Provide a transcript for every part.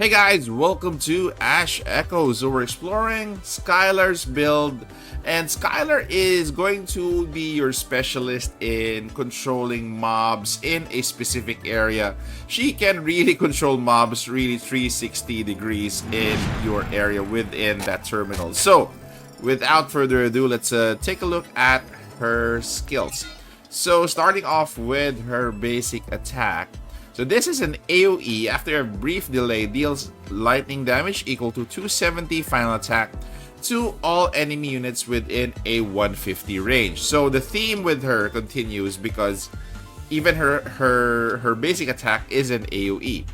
Hey guys, welcome to Ash Echoes. So we're exploring Skylar's build, and Skylar is going to be your specialist in controlling mobs in a specific area. She can really control mobs really 360 degrees in your area within that terminal. So without further ado, let's take a look at her skills. So starting off with her basic attack. So this is an AoE. After a brief delay, deals lightning damage equal to 270 final attack to all enemy units within a 150 range. So the theme with her continues because even her basic attack is an AoE.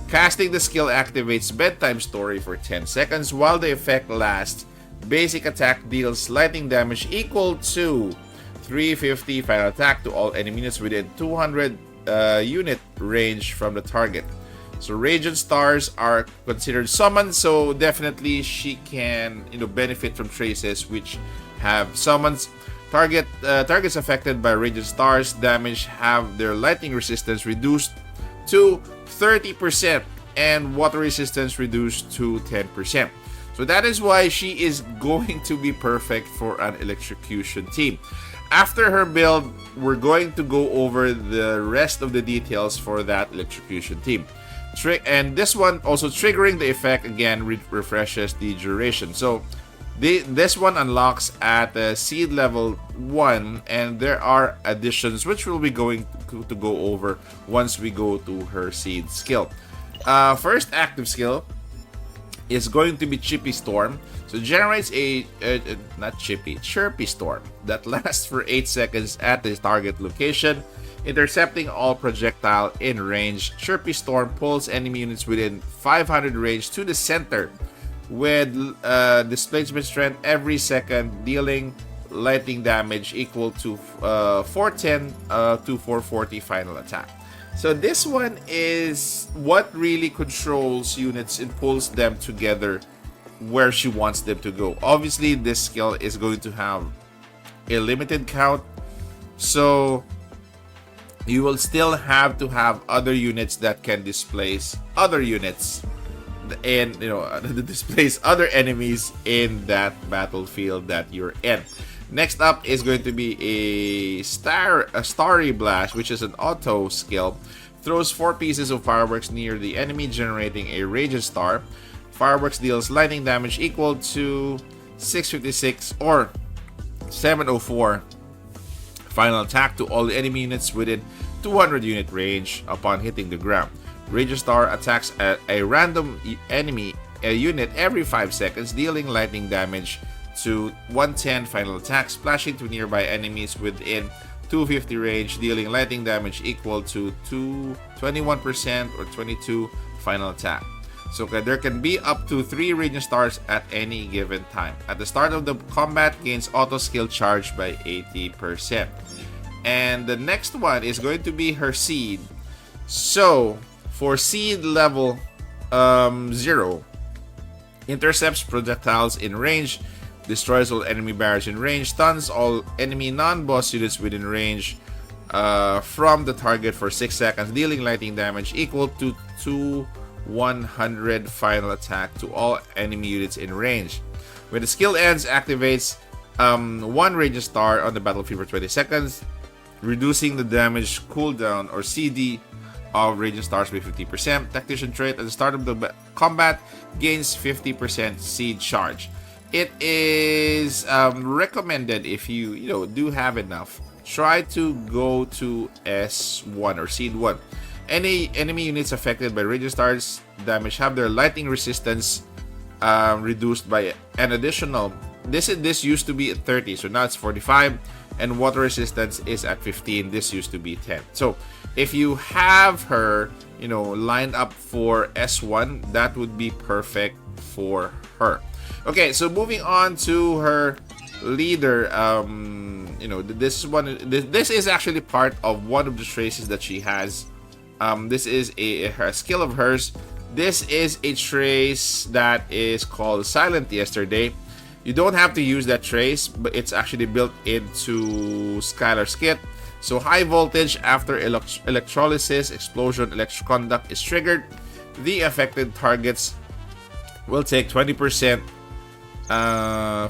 Casting the skill activates bedtime story for 10 seconds while the effect lasts. Basic attack deals lightning damage equal to 350 final attack to all enemy units within 200 unit range from the target. So Radiant Stars are considered summoned, so definitely she can benefit from traces which have summons. Targets affected by Radiant Stars damage have their lightning resistance reduced to 30% and water resistance reduced to 10%. So that is why she is going to be perfect for an Electrocution team. After her build, we're going to go over the rest of the details for that Electrocution team. And this one also triggering the effect again refreshes the duration. So this one unlocks at seed level 1, and there are additions which we'll be going to go over once we go to her seed skill. First active skill is going to be Chippy Storm. So it generates Chirpy Storm that lasts for 8 seconds at the target location, intercepting all projectile in range. Chirpy Storm pulls enemy units within 500 range to the center with displacement strength every second, dealing lightning damage equal to 410 to 440 final attack. So this one is what really controls units and pulls them together where she wants them to go. Obviously, this skill is going to have a limited count, so you will still have to have other units that can displace other units and displace other enemies in that battlefield that you're in. Next up is going to be a Starry Blast, which is an auto skill. Throws 4 pieces of fireworks near the enemy, generating a Radiant Star. Fireworks deals lightning damage equal to 656 or 704 final attack to all enemy units within 200 unit range upon hitting the ground. Radiant Star attacks a random enemy unit every 5 seconds, dealing lightning damage to 110 final attack, splashing to nearby enemies within 250 range, dealing lightning damage equal to 21% or 22 final attack. So there can be up to 3 Radiant Stars at any given time. At the start of the combat, gains auto skill charge by 80%. And the next one is going to be her seed. So for seed level 0, intercepts projectiles in range, destroys all enemy barriers in range, stuns all enemy non-boss units within range from the target for 6 seconds, dealing lightning damage equal to 100 final attack to all enemy units in range. When the skill ends, activates 1 Radiant Star on the battlefield for 20 seconds, reducing the damage cooldown or CD of Radiant Stars by 50%. Tactician trait at the start of the combat gains 50% seed charge. It is recommended if you do have enough, try to go to S1 or Seed 1. Any enemy units affected by Radiant Stars damage have their lightning resistance reduced by an additional. This used to be at 30, so now it's 45, and water resistance is at 15. This used to be 10. So if you have her, lined up for S1, that would be perfect for her. Okay, so moving on to her leader. This is actually part of one of the traces that she has. This is a skill of hers. This is a trace that is called Silent Yesterday. You don't have to use that trace, but it's actually built into Skylar's kit. So high voltage after electrolysis explosion electroconduct is triggered. the affected targets will take 20%,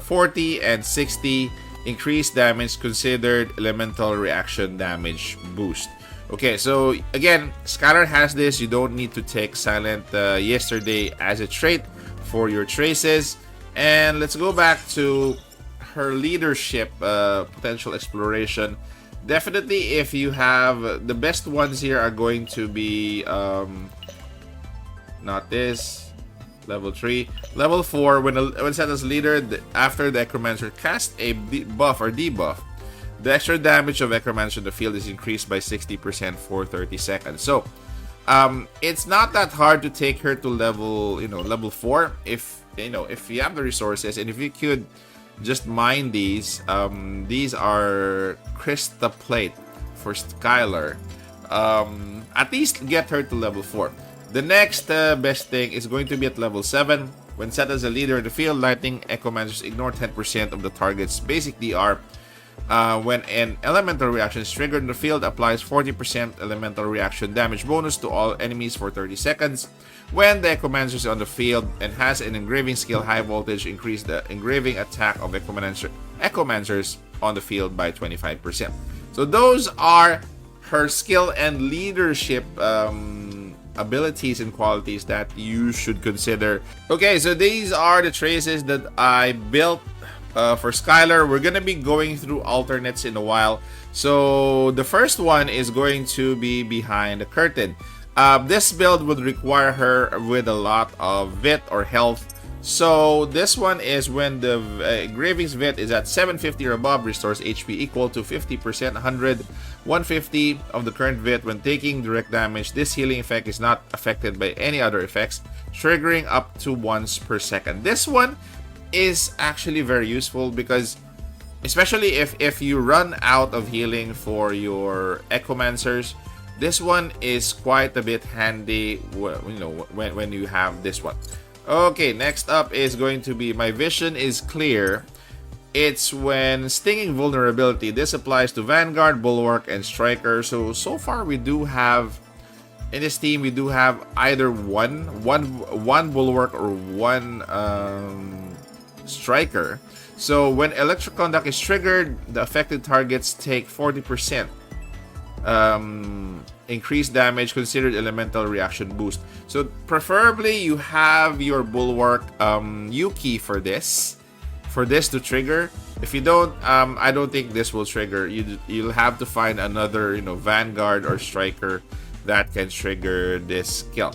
40 and 60 increased damage considered elemental reaction damage boost. Okay, so again, Skylar has this. You don't need to take Silent Yesterday as a trait for your traces. And let's go back to her leadership potential exploration. Definitely, if you have the best ones here are going to be not this level 3, level 4. When set as leader, after the Necromancer casts a buff or debuff, the extra damage of Necromancer in the field is increased by 60% for 30 seconds. So it's not that hard to take her to level 4 if you have the resources, and if you could just mine these. These are Crystal Plate for Skylar. At least get her to level 4. The next best thing is going to be at level 7. When set as a leader in the field, Lightning Echomancers ignore 10% of the target's basic DR. When an elemental reaction is triggered in the field, applies 40% elemental reaction damage bonus to all enemies for 30 seconds. When the Echomancer is on the field and has an engraving skill high voltage, increase the engraving attack of Echomancers on the field by 25%. So those are her skill and leadership abilities and qualities that you should consider. Okay, so these are the traces that I built for Skylar. We're gonna be going through alternates in a while. So the first one is going to be Behind the Curtain. This build would require her with a lot of VIT or health. So this one is when the engraving's VIT is at 750 or above, restores HP equal to 50%, 100, 150 of the current VIT when taking direct damage. This healing effect is not affected by any other effects, triggering up to once per second. This one is actually very useful because, especially if you run out of healing for your Echomancers, this one is quite a bit handy when you have this one. Okay, next up is going to be My Vision is Clear. It's when Stinging Vulnerability. This applies to Vanguard, Bulwark, and Striker. So far we do have, in this team, we do have either one Bulwark or one Striker. So when Electroconduct is triggered, the affected targets take 40% increased damage considered elemental reaction boost. So preferably you have your Bulwark Yuki for this to trigger. If you don't, I don't think this will trigger. You'll have to find another Vanguard or Striker that can trigger this skill.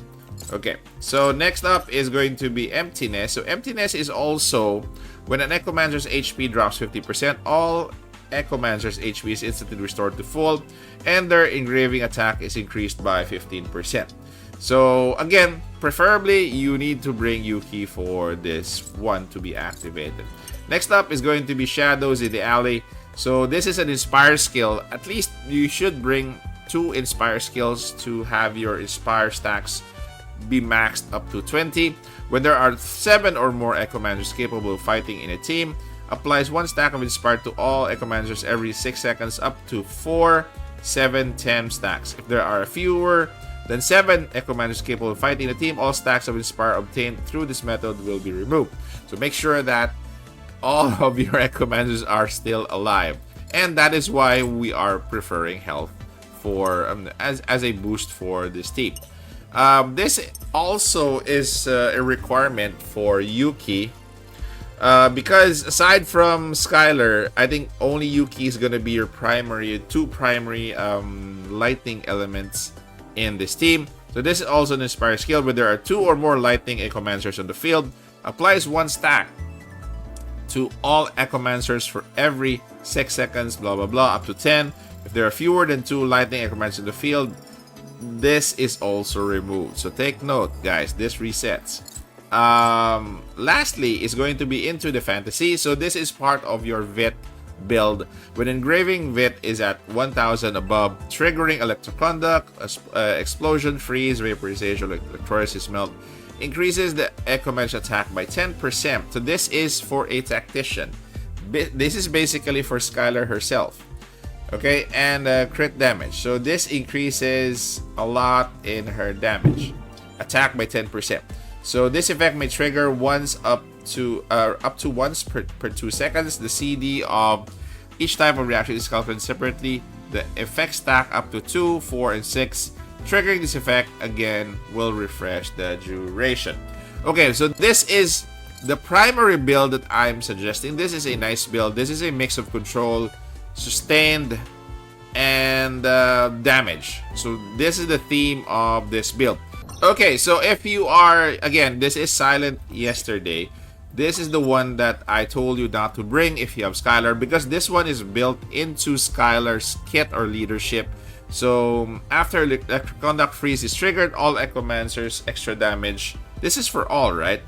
Okay, so next up is going to be Emptiness. So Emptiness is also when an Echomancer's HP drops 50%, all Echomancer's HP is instantly restored to full, and their engraving attack is increased by 15%. So again, preferably you need to bring Yuki for this one to be activated. Next up is going to be Shadows in the Alley. So this is an Inspire skill. At least you should bring 2 Inspire skills to have your Inspire stacks be maxed up to 20. When there are 7 or more Echomancers capable of fighting in a team, applies 1 stack of Inspire to all Echomancers every 6 seconds up to 4, 7, 10 stacks. If there are fewer than 7 Echomancers capable of fighting in a team, all stacks of Inspire obtained through this method will be removed. So make sure that all of your Echomancers are still alive. And that is why we are preferring health for as a boost for this team. This also is a requirement for Yuki. Because aside from Skylar, I think only Yuki is gonna be your two primary lightning elements in this team. So this is also an Inspire skill where there are 2 or more lightning Echomancers on the field. Applies 1 stack to all Echomancers for every 6 seconds, blah blah blah, up to 10. If there are fewer than 2 lightning Echomancers in the field, this is also removed. So take note, guys, this resets. Lastly is going to be Into the Fantasy. So this is part of your VIT build. When engraving VIT is at 1000 above, triggering Electroconduct, Explosion, Freeze, Vaporization, Electrolysis, Melt, increases the Echomancer attack by 10%. So this is for a Tactician. This is basically for Skylar herself. Okay, and crit damage. So this increases a lot in her damage. attack by 10%. So this effect may trigger once up to once per 2 seconds. The CD of each type of reaction is calculated separately. The effects stack up to 2, 4, and 6. Triggering this effect again will refresh the duration. Okay, so this is the primary build that I'm suggesting. This is a nice build. This is a mix of control, sustained, and damage. So this is the theme of this build. Okay, so if you are, again, this is Silent Yesterday. This is the one that I told you not to bring if you have Skylar, because this one is built into Skylar's kit or leadership. So after Electric Conduct Freeze is triggered, all Echomancers extra damage. This is for all, right?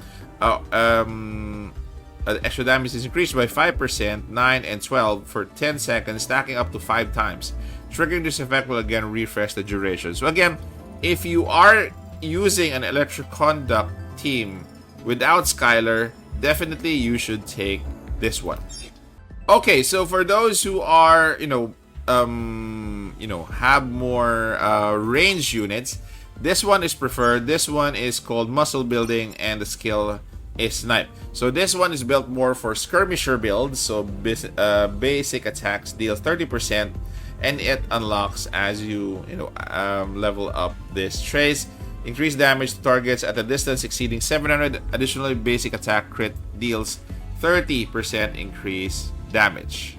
Extra damage is increased by 5%, 9, and 12 for 10 seconds, stacking up to 5 times. Triggering this effect will again refresh the duration. So again, if you are using an Electric Conduct team without Skylar, definitely you should take this one. Okay, so for those who are, have more range units, this one is preferred. This one is called Muscle Building, and the skill is Snipe. So this one is built more for skirmisher builds. So basic attacks deal 30%, and it unlocks as you level up this trace. Increased damage to targets at a distance exceeding 700. Additionally, basic attack crit deals 30% increased damage.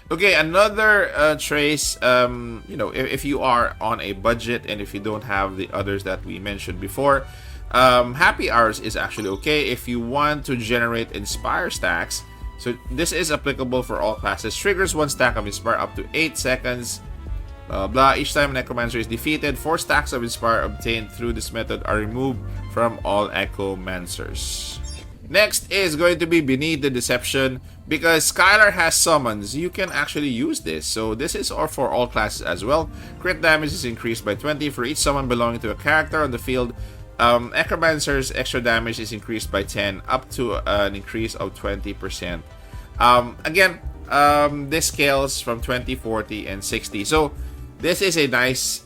Okay, another trace, if you are on a budget and if you don't have the others that we mentioned before, Happy Hours is actually okay if you want to generate Inspire stacks. So this is applicable for all classes. Triggers 1 stack of Inspire up to 8 seconds. Each time a Necromancer is defeated, 4 stacks of Inspire obtained through this method are removed from all Echomancers. Next is going to be Beneath the Deception. Because Skylar has summons, you can actually use this. So this is for all classes as well. Crit damage is increased by 20 for each summon belonging to a character on the field. Necromancer's extra damage is increased by 10, up to an increase of 20%. This scales from 20, 40, and 60. So this is a nice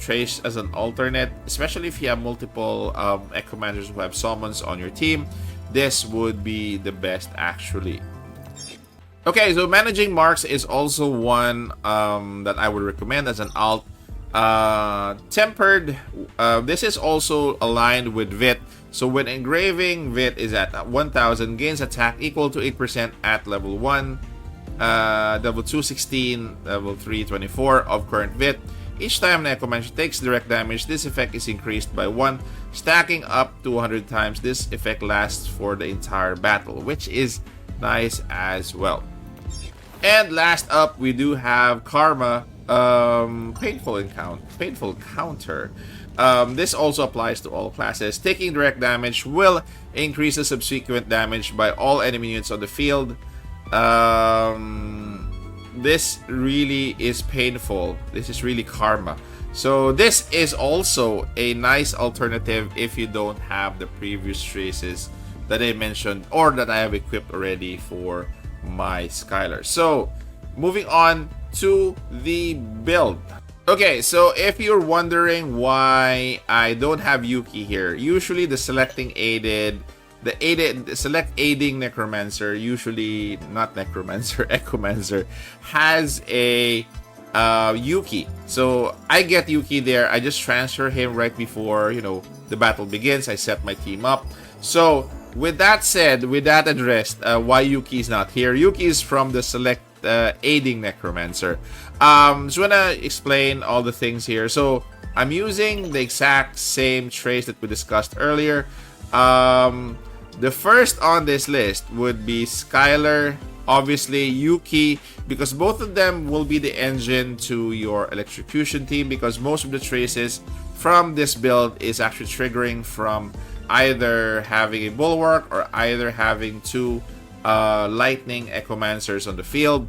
trace as an alternate, especially if you have multiple Echomancers who have summons on your team. This would be the best actually. Okay, so Managing Marks is also one that I would recommend as an alt. Tempered, this is also aligned with Vit. So when engraving, Vit is at 1000, gains attack equal to 8% at level 1, level 2 16, level 3 24 of current Vit. Each time Necromancer takes direct damage, this effect is increased by 1, stacking up to 100 times. This effect lasts for the entire battle, which is nice as well. And last up, we do have Karma, Painful Counter. This also applies to all classes. Taking direct damage will increase the subsequent damage by all enemy units on the field. This really is painful. This is really Karma. So this is also a nice alternative if you don't have the previous traces that I mentioned or that I have equipped already for my Skylar. So moving on to the build. Okay, so if you're wondering why I don't have Yuki here, usually the select aiding Necromancer, usually not Necromancer, Echomancer, has a Yuki. So I get Yuki there. I just transfer him right before the battle begins. I set my team up. So with that said, with that addressed, why Yuki is not here? Yuki is from the select aiding Necromancer. Just wanna explain all the things here. So I'm using the exact same trace that we discussed earlier. The first on this list would be Skylar, obviously Yuki, because both of them will be the engine to your Electrocution team, because most of the traces from this build is actually triggering from either having a Bulwark or either having 2 Lightning Echomancers on the field.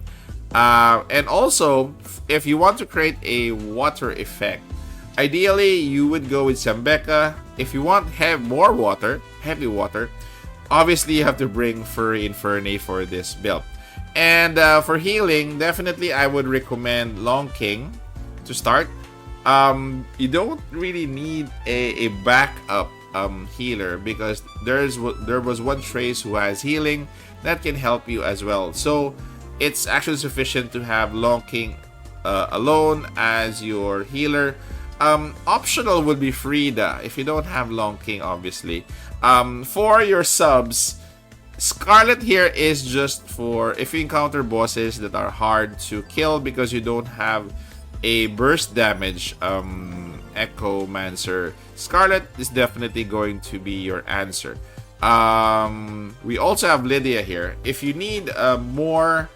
And also, if you want to create a water effect, ideally you would go with Sambeka. If you want more water, heavy water, obviously you have to bring Furry Infernae for this build. And for healing, definitely I would recommend Long King to start. You don't really need a backup healer, because there was one Trace who has healing that can help you as well. So it's actually sufficient to have Long King alone as your healer. Optional would be Frida if you don't have Long King, obviously. For your subs, Scarlet here is just for if you encounter bosses that are hard to kill because you don't have a burst damage Echo Mancer. Scarlet is definitely going to be your answer. We also have Lydia here. If you need more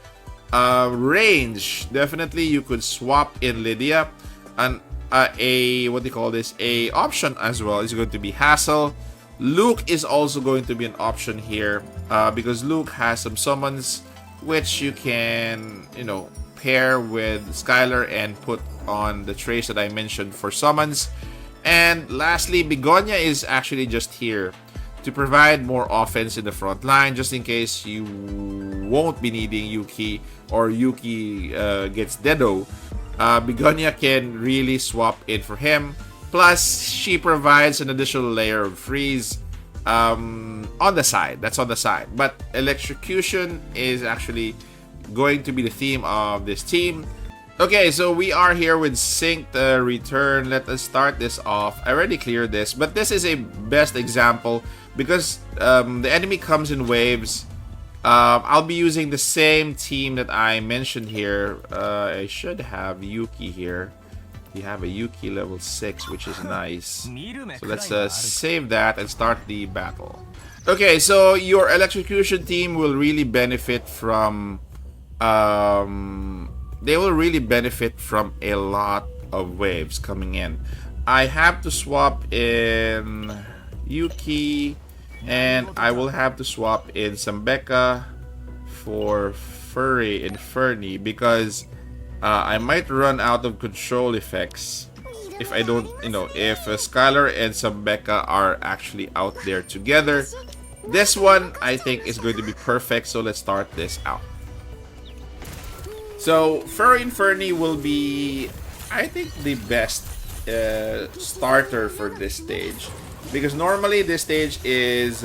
range, definitely you could swap in Lydia. And a what do you call this? A option as well is going to be Hassel. Luke is also going to be an option here because Luke has some summons which you can, pair with Skylar and put on the trace that I mentioned for summons. And lastly, Begonia is actually just here to provide more offense in the front line, just in case you won't be needing Yuki or Yuki gets Dedo. Begonia can really swap in for him. Plus, she provides an additional layer of freeze on the side. That's on the side. But Electrocution is actually going to be the theme of this team. Okay, so we are here with Synced Return. Let us start this off. I already cleared this, but this is a best example because the enemy comes in waves. I'll be using the same team that I mentioned here. I should have Yuki here. We have a Yuki level 6, which is nice. So let's save that and start the battle. Okay, so your Electrocution team will really benefit from... they will really benefit from a lot of waves coming in. I have to swap in Yuki, and I will have to swap in Sambeka for Furry Inferni because I might run out of control effects if I don't, if Skylar and Sambeka are actually out there together. This one I think is going to be perfect, so let's start this out. So Furry Inferni will be, I think, the best starter for this stage because normally this stage is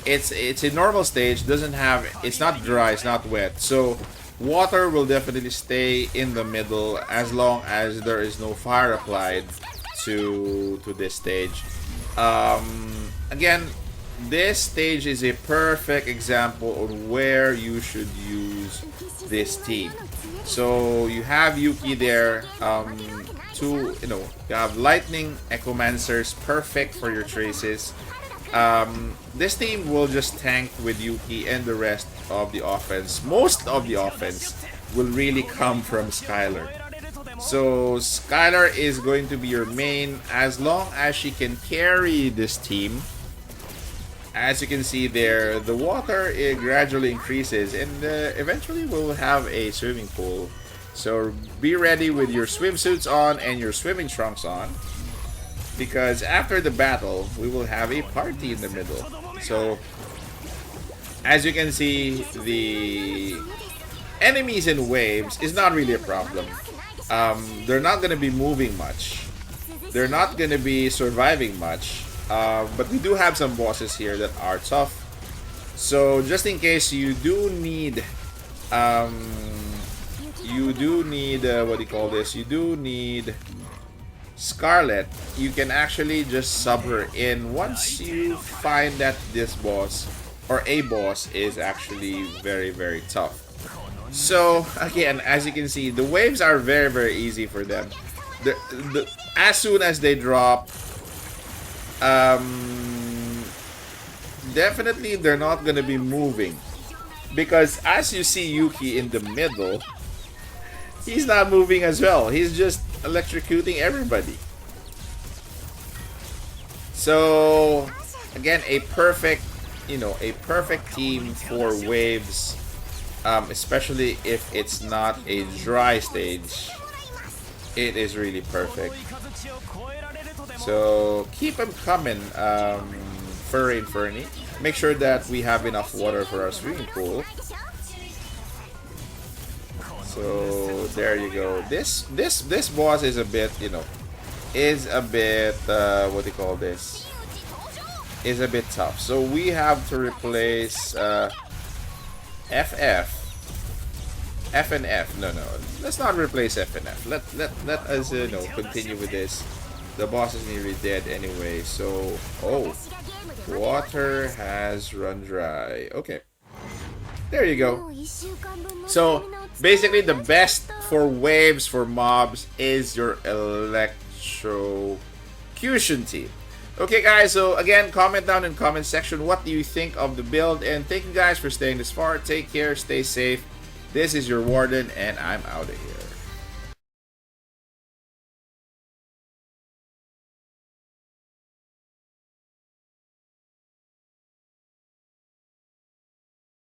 it's a normal stage, it's not dry, it's not wet, so water will definitely stay in the middle as long as there is no fire applied to this stage. Again, this stage is a perfect example of where you should use this team. So you have Yuki there, you have Lightning Echomancers, perfect for your traces. This team will just tank with Yuki, and the rest of the offense, most of the offense, will really come from Skylar. So Skylar is going to be your main as long as she can carry this team. As you can see there, the water gradually increases and eventually we'll have a swimming pool. So be ready with your swimsuits on and your swimming trunks on, because after the battle, we will have a party in the middle. So as you can see, the enemies in waves is not really a problem. They're not going to be moving much. They're not going to be surviving much. But we do have some bosses here that are tough. So just in case you do need what do you call this? You do need Scarlet. You can actually just sub her in once you find that this boss or a boss is actually very, very tough. So again, as you can see, the waves are very, very easy for them. As soon as they drop, definitely they're not gonna be moving, because as you see Yuki in the middle, he's not moving as well. He's just electrocuting everybody. So again, a perfect team for waves, especially if it's not a dry stage. It is really perfect. So keep them coming, Furry Inferni. Make sure that we have enough water for our swimming pool. So there you go. This boss is a bit, you know, is a bit what do you call this? Is a bit tough. So we have to replace F and F. No, let's not replace F and F. Let us continue with this. The boss is nearly dead anyway. So water has run dry. Okay, there you go. So basically, the best for waves for mobs is your Electrocution team. Okay guys, so again, comment down in the comment section what do you think of the build, and thank you guys for staying this far. Take care, stay safe. This is your Warden, and I'm out of here.